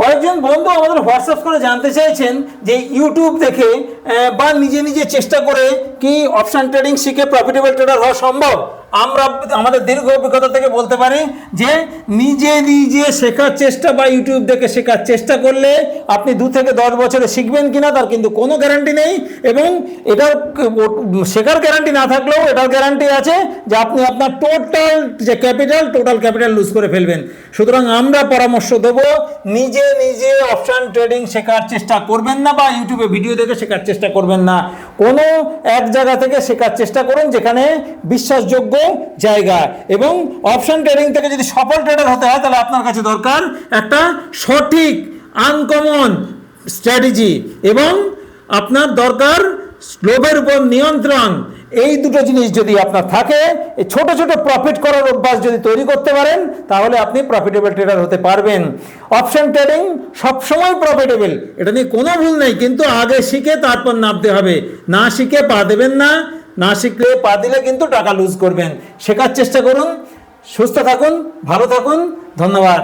কয়েকজন বন্ধু আমাদের হোয়াটসঅ্যাপ করে জানতে চাইছেন যে ইউটিউব দেখে বা নিজে নিজে চেষ্টা করে কি অপশন ট্রেডিং শিখে প্রফিটেবল ট্রেডার হওয়া সম্ভব। আমরা আমাদের দীর্ঘ অভিজ্ঞতা থেকে বলতে পারি যে নিজে নিজে শেখার চেষ্টা বা ইউটিউব দেখে শেখার চেষ্টা করলে আপনি 2 থেকে 10 বছরে শিখবেন কিনা তার কিন্তু কোনো গ্যারান্টি নেই, এবং এটার শেখার গ্যারান্টি না থাকলেও এটার গ্যারান্টি আছে যে আপনি আপনার টোটাল ক্যাপিটাল লুজ করে ফেলবেন। সুতরাং আমরা পরামর্শ দেব, নিজে নিজে অপশন ট্রেডিং শেখার চেষ্টা করবেন না বা ইউটিউবে ভিডিও দেখে শেখার চেষ্টা করবেন না। কোনো এক জায়গা থেকে শেখার চেষ্টা করুন যেখানে বিশ্বাসযোগ্য জায়গা। এবং অপশন ট্রেডিং থেকে যদি সফল ট্রেডার হতে হয় তাহলে আপনার কাছে দরকার একটা সঠিক আনকমন স্ট্র্যাটেজি, এবং আপনার দরকার লোভের উপর নিয়ন্ত্রণ। এই দুটো জিনিস যদি আপনার থাকে, ছোট ছোট প্রফিট করার অভ্যাস যদি তৈরি করতে পারেন তাহলে আপনি প্রফিটেবল ট্রেডার হতে পারবেন। অপশন ট্রেডিং সবসময় প্রফিটেবল, এটা নিয়ে কোনো ভুল নেই, কিন্তু আগে শিখে তারপর নামতে হবে। না শিখে পা দেবেন না, না শিখলে পা দিলে কিন্তু টাকা লুজ করবেন। শেখার চেষ্টা করুন। সুস্থ থাকুন, ভালো থাকুন, ধন্যবাদ।